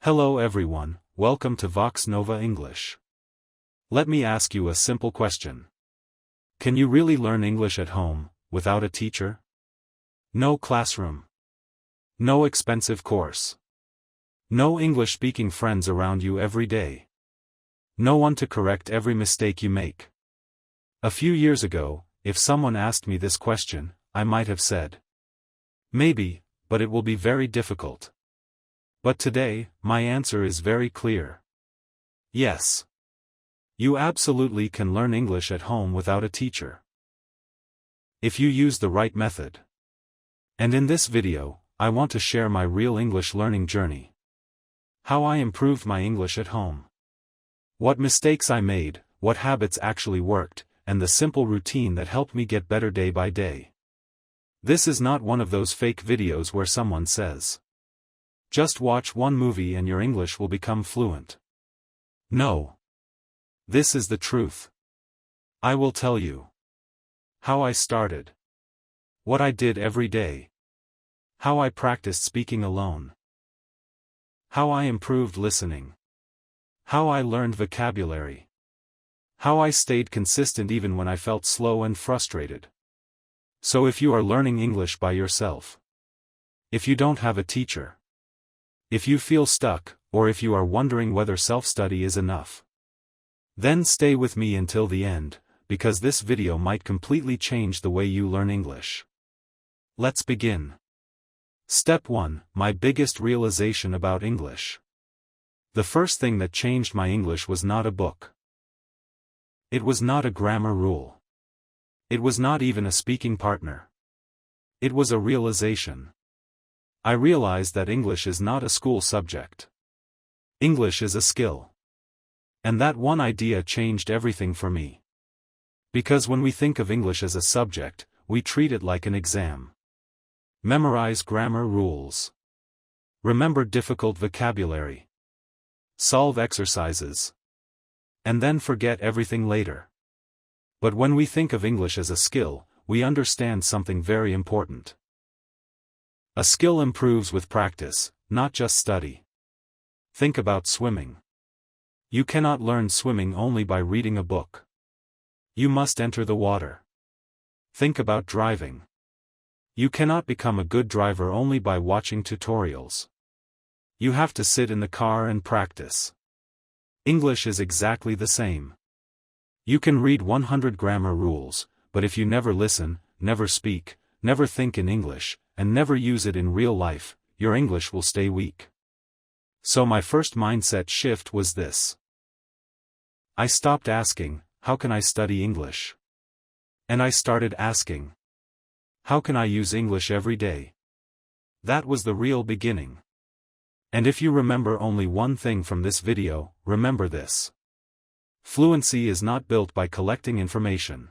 Hello everyone, welcome to Vox Nova English. Let me ask you a simple question. Can you really learn English at home, without a teacher? No classroom. No expensive course. No English-speaking friends around you every day. No one to correct every mistake you make. A few years ago, if someone asked me this question, I might have said, maybe, but it will be very difficult. But today, my answer is very clear. Yes. You absolutely can learn English at home without a teacher. If you use the right method. And in this video, I want to share my real English learning journey. How I improved my English at home. What mistakes I made, what habits actually worked, and the simple routine that helped me get better day by day. This is not one of those fake videos where someone says, just watch one movie and your English will become fluent. No. This is the truth. I will tell you how I started, what I did every day, how I practiced speaking alone, how I improved listening, how I learned vocabulary, how I stayed consistent even when I felt slow and frustrated. So if you are learning English by yourself, if you don't have a teacher, if you feel stuck, or if you are wondering whether self-study is enough, then stay with me until the end, because this video might completely change the way you learn English. Let's begin. Step 1, my biggest realization about English. The first thing that changed my English was not a book. It was not a grammar rule. It was not even a speaking partner. It was a realization. I realized that English is not a school subject. English is a skill. And that one idea changed everything for me. Because when we think of English as a subject, we treat it like an exam. Memorize grammar rules. Remember difficult vocabulary. Solve exercises. And then forget everything later. But when we think of English as a skill, we understand something very important. A skill improves with practice, not just study. Think about swimming. You cannot learn swimming only by reading a book. You must enter the water. Think about driving. You cannot become a good driver only by watching tutorials. You have to sit in the car and practice. English is exactly the same. You can read 100 grammar rules, but if you never listen, never speak, never think in English, and never use it in real life, your English will stay weak. So my first mindset shift was this. I stopped asking, how can I study English? And I started asking, how can I use English every day? That was the real beginning. And if you remember only one thing from this video, remember this. Fluency is not built by collecting information.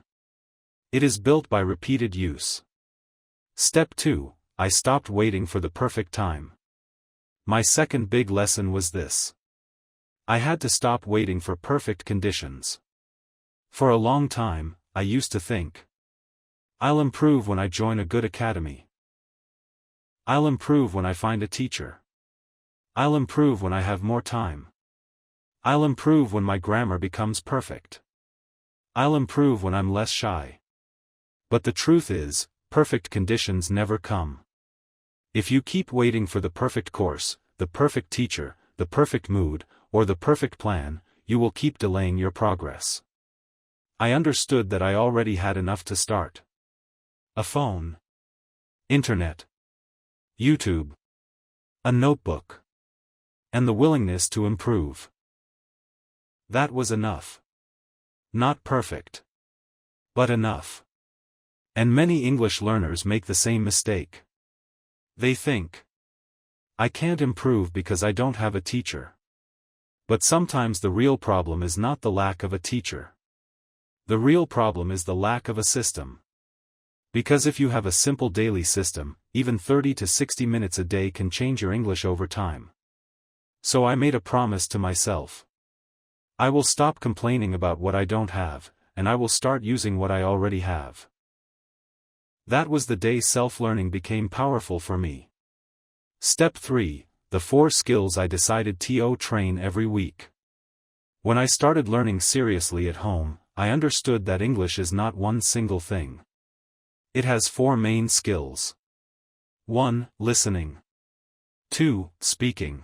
It is built by repeated use. Step 2, I stopped waiting for the perfect time. My second big lesson was this. I had to stop waiting for perfect conditions. For a long time, I used to think, I'll improve when I join a good academy. I'll improve when I find a teacher. I'll improve when I have more time. I'll improve when my grammar becomes perfect. I'll improve when I'm less shy. But the truth is, perfect conditions never come. If you keep waiting for the perfect course, the perfect teacher, the perfect mood, or the perfect plan, you will keep delaying your progress. I understood that I already had enough to start. A phone. Internet. YouTube. A notebook. And the willingness to improve. That was enough. Not perfect. But enough. And many English learners make the same mistake. They think, I can't improve because I don't have a teacher. But sometimes the real problem is not the lack of a teacher. The real problem is the lack of a system. Because if you have a simple daily system, even 30 to 60 minutes a day can change your English over time. So I made a promise to myself. I will stop complaining about what I don't have, and I will start using what I already have. That was the day self-learning became powerful for me. Step 3, the 4 skills I decided to train every week. When I started learning seriously at home, I understood that English is not one single thing. It has 4 main skills. 1. Listening. 2. Speaking.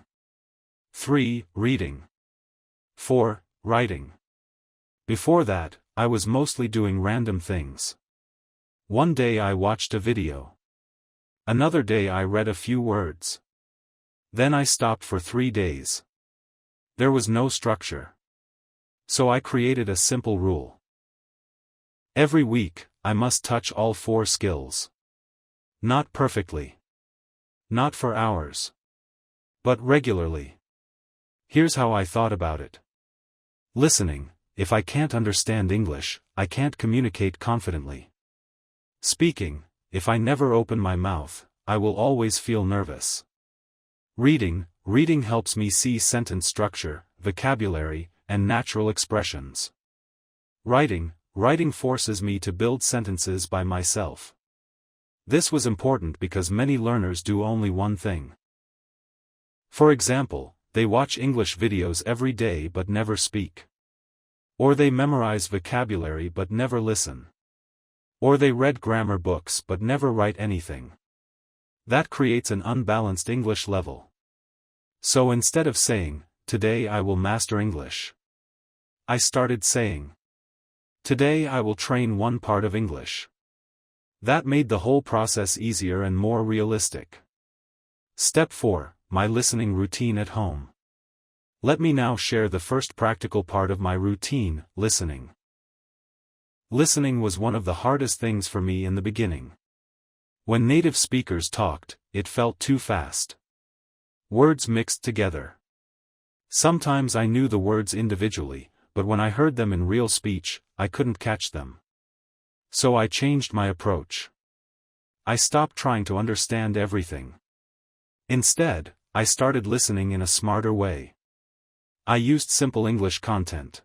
3. Reading. 4. Writing. Before that, I was mostly doing random things. One day I watched a video. Another day I read a few words. Then I stopped for 3 days. There was no structure. So I created a simple rule. Every week, I must touch all 4 skills. Not perfectly. Not for hours. But regularly. Here's how I thought about it. Listening: if I can't understand English, I can't communicate confidently. Speaking: if I never open my mouth, I will always feel nervous. Reading helps me see sentence structure, vocabulary, and natural expressions. Writing forces me to build sentences by myself. This was important because many learners do only one thing. For example, they watch English videos every day but never speak. Or they memorize vocabulary but never listen. Or they read grammar books but never write anything. That creates an unbalanced English level. So instead of saying, "Today I will master English," I started saying, "Today I will train one part of English." That made the whole process easier and more realistic. Step 4. My listening routine at home. Let me now share the first practical part of my routine, listening. Listening was one of the hardest things for me in the beginning. When native speakers talked, it felt too fast. Words mixed together. Sometimes I knew the words individually, but when I heard them in real speech, I couldn't catch them. So I changed my approach. I stopped trying to understand everything. Instead, I started listening in a smarter way. I used simple English content.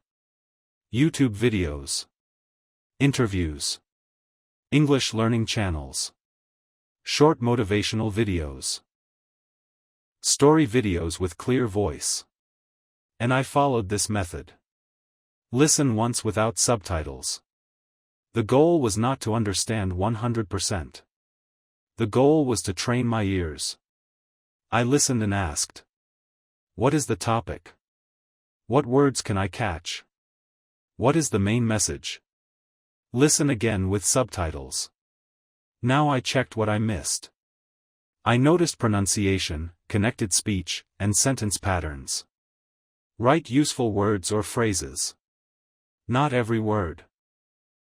YouTube videos. Interviews. English learning channels. Short motivational videos. Story videos with clear voice. And I followed this method. Listen once without subtitles. The goal was not to understand 100%. The goal was to train my ears. I listened and asked, "What is the topic? What words can I catch? What is the main message?" Listen again with subtitles. Now I checked what I missed. I noticed pronunciation, connected speech, and sentence patterns. Write useful words or phrases. Not every word.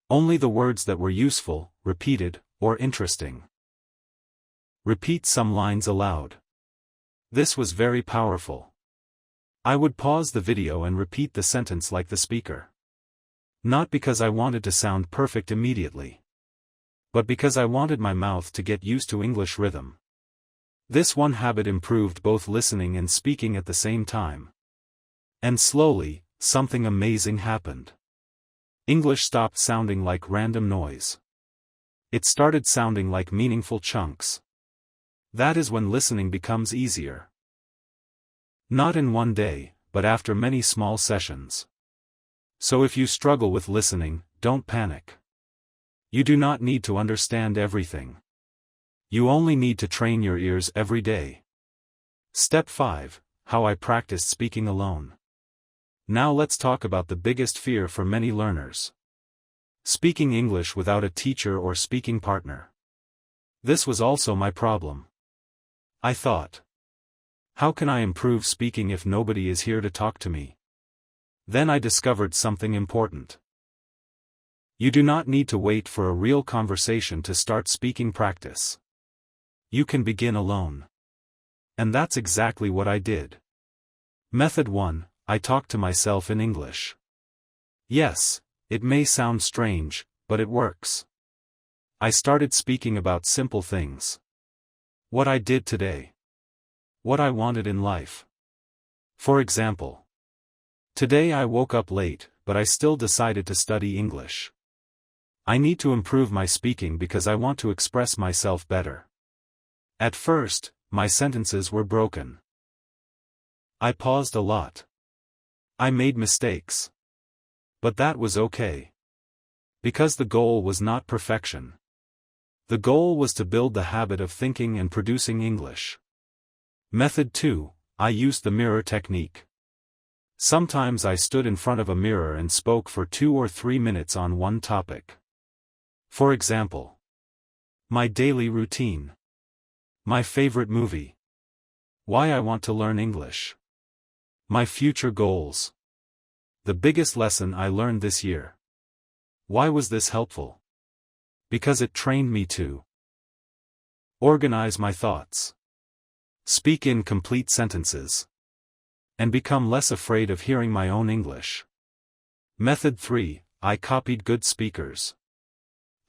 Only the words that were useful, repeated, or interesting. Repeat some lines aloud. This was very powerful. I would pause the video and repeat the sentence like the speaker. Not because I wanted to sound perfect immediately, but because I wanted my mouth to get used to English rhythm. This one habit improved both listening and speaking at the same time. And slowly, something amazing happened. English stopped sounding like random noise. It started sounding like meaningful chunks. That is when listening becomes easier. Not in one day, but after many small sessions. So if you struggle with listening, don't panic. You do not need to understand everything. You only need to train your ears every day. Step 5. How I practiced speaking alone. Now let's talk about the biggest fear for many learners. Speaking English without a teacher or speaking partner. This was also my problem. I thought, how can I improve speaking if nobody is here to talk to me? Then I discovered something important. You do not need to wait for a real conversation to start speaking practice. You can begin alone. And that's exactly what I did. Method 1. I talk to myself in English. Yes, it may sound strange, but it works. I started speaking about simple things. What I did today. What I wanted in life. For example, today I woke up late, but I still decided to study English. I need to improve my speaking because I want to express myself better. At first, my sentences were broken. I paused a lot. I made mistakes. But that was okay. Because the goal was not perfection. The goal was to build the habit of thinking and producing English. Method 2, I used the mirror technique. Sometimes I stood in front of a mirror and spoke for 2 or 3 minutes on one topic. For example, my daily routine. My favorite movie. Why I want to learn English. My future goals. The biggest lesson I learned this year. Why was this helpful? Because it trained me to organize my thoughts, speak in complete sentences, and become less afraid of hearing my own English. Method 3, I copied good speakers.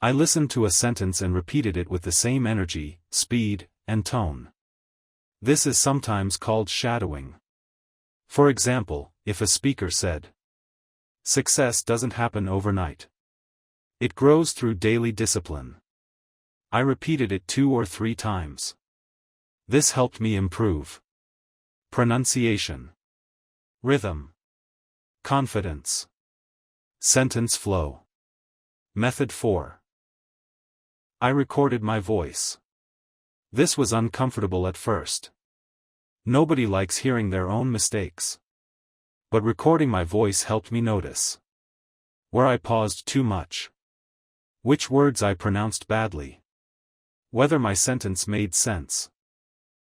I listened to a sentence and repeated it with the same energy, speed, and tone. This is sometimes called shadowing. For example, if a speaker said, "Success doesn't happen overnight. It grows through daily discipline." I repeated it 2 or 3 times. This helped me improve pronunciation, rhythm, confidence, sentence flow. Method 4. I recorded my voice. This was uncomfortable at first. Nobody likes hearing their own mistakes. But recording my voice helped me notice where I paused too much, which words I pronounced badly, whether my sentence made sense,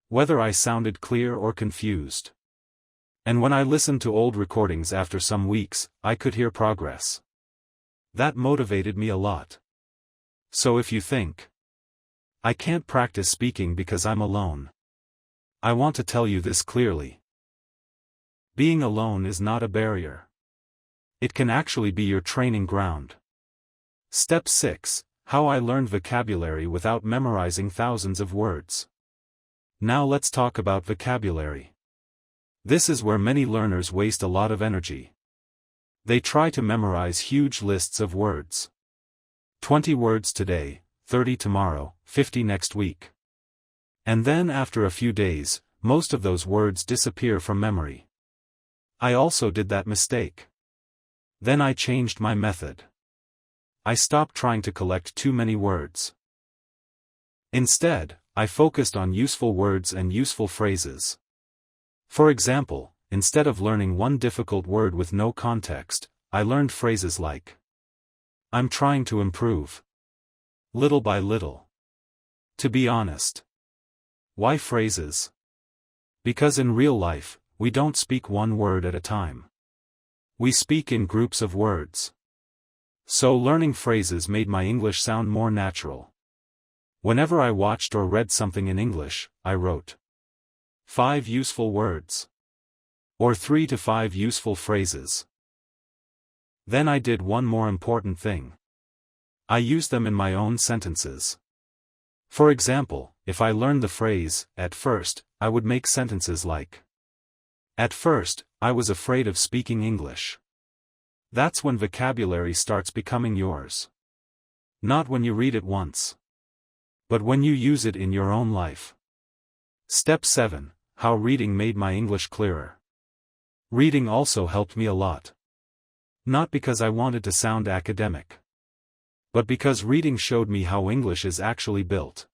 whether I sounded clear or confused. And when I listened to old recordings after some weeks, I could hear progress. That motivated me a lot. So if you think, I can't practice speaking because I'm alone, I want to tell you this clearly. Being alone is not a barrier. It can actually be your training ground. Step 6, How I learned vocabulary without memorizing thousands of words. Now let's talk about vocabulary. This is where many learners waste a lot of energy. They try to memorize huge lists of words. 20 words today, 30 tomorrow, 50 next week. And then after a few days, most of those words disappear from memory. I also did that mistake. Then I changed my method. I stopped trying to collect too many words. Instead, I focused on useful words and useful phrases. For example, instead of learning one difficult word with no context, I learned phrases like, "I'm trying to improve. Little by little. To be honest." Why phrases? Because in real life, we don't speak one word at a time. We speak in groups of words. So learning phrases made my English sound more natural. Whenever I watched or read something in English, I wrote 5 useful words. Or 3 to 5 useful phrases. Then I did one more important thing. I used them in my own sentences. For example, if I learned the phrase, "at first," I would make sentences like, "At first, I was afraid of speaking English." That's when vocabulary starts becoming yours. Not when you read it once, but when you use it in your own life. Step 7, How reading made my English clearer. Reading also helped me a lot. Not because I wanted to sound academic, but because reading showed me how English is actually built.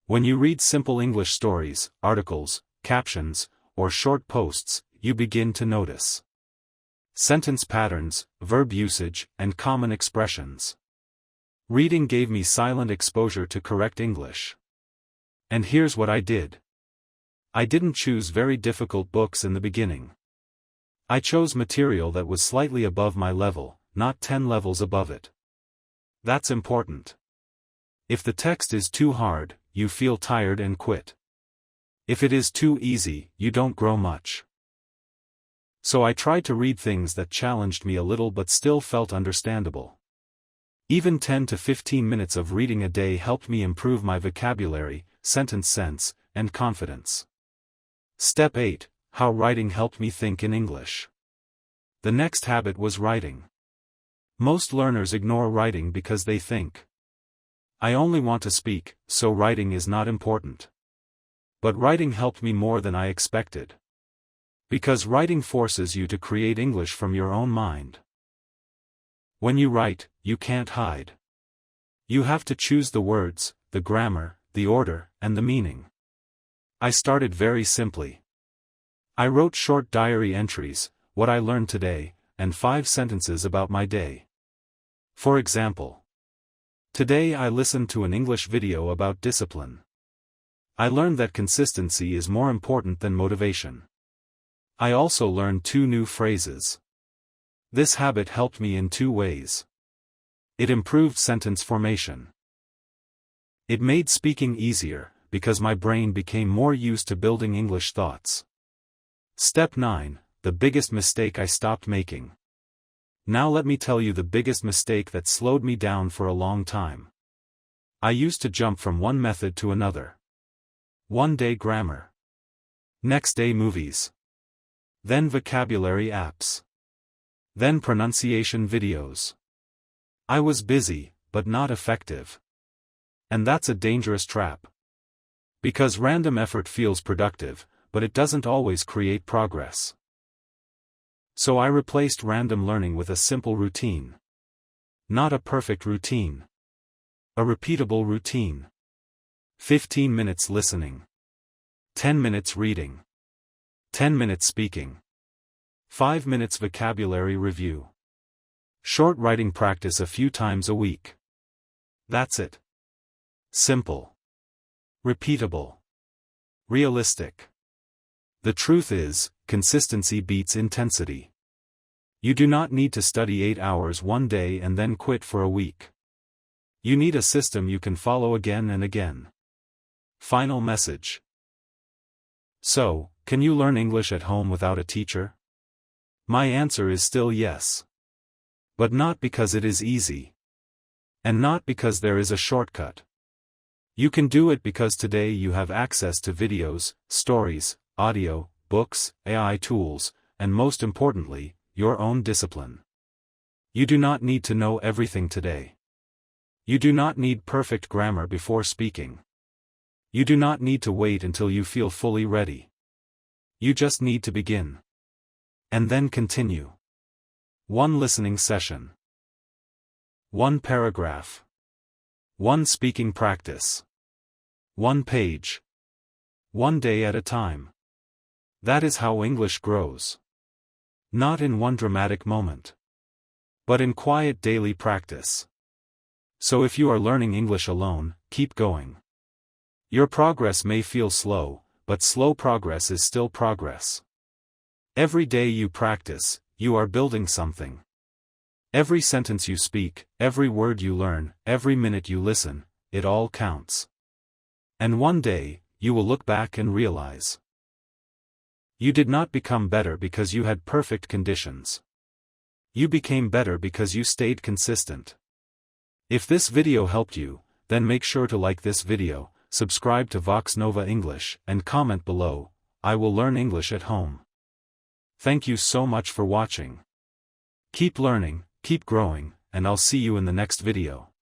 When you read simple English stories, articles, captions, or short posts, you begin to notice sentence patterns, verb usage, and common expressions. Reading gave me silent exposure to correct English. And here's what I did. I didn't choose very difficult books in the beginning. I chose material that was slightly above my level, not 10 levels above it. That's important. If the text is too hard, you feel tired and quit. If it is too easy, you don't grow much. So I tried to read things that challenged me a little but still felt understandable. Even 10 to 15 minutes of reading a day helped me improve my vocabulary, sentence sense, and confidence. Step 8, How writing helped me think in English. The next habit was writing. Most learners ignore writing because they think, "I only want to speak, so writing is not important." But writing helped me more than I expected. Because writing forces you to create English from your own mind. When you write, you can't hide. You have to choose the words, the grammar, the order, and the meaning. I started very simply. I wrote short diary entries, what I learned today, and 5 sentences about my day. For example, today I listened to an English video about discipline. I learned that consistency is more important than motivation. I also learned 2 new phrases. This habit helped me in 2 ways. It improved sentence formation. It made speaking easier, because my brain became more used to building English thoughts. Step 9, the biggest mistake I stopped making. Now let me tell you the biggest mistake that slowed me down for a long time. I used to jump from one method to another. One day grammar. Next day movies. Then vocabulary apps. Then pronunciation videos. I was busy, but not effective. And that's a dangerous trap. Because random effort feels productive, but it doesn't always create progress. So I replaced random learning with a simple routine. Not a perfect routine. A repeatable routine. 15 minutes listening. 10 minutes reading. 10 minutes speaking. 5 minutes vocabulary review. Short writing practice a few times a week. That's it. Simple. Repeatable. Realistic. The truth is, consistency beats intensity. You do not need to study 8 hours one day and then quit for a week. You need a system you can follow again and again. Final message. So, can you learn English at home without a teacher? My answer is still yes. But not because it is easy. And not because there is a shortcut. You can do it because today you have access to videos, stories, audio, books, AI tools, and most importantly, your own discipline. You do not need to know everything today. You do not need perfect grammar before speaking. You do not need to wait until you feel fully ready. You just need to begin. And then continue. 1 listening session. 1 paragraph. 1 speaking practice. 1 page. 1 day at a time. That is how English grows. Not in one dramatic moment. But in quiet daily practice. So if you are learning English alone, keep going. Your progress may feel slow, but slow progress is still progress. Every day you practice, you are building something. Every sentence you speak, every word you learn, every minute you listen, it all counts. And one day, you will look back and realize. You did not become better because you had perfect conditions. You became better because you stayed consistent. If this video helped you, then make sure to like this video, subscribe to Vox Nova English, and comment below. I will learn English at home. Thank you so much for watching. Keep learning, keep growing, and I'll see you in the next video.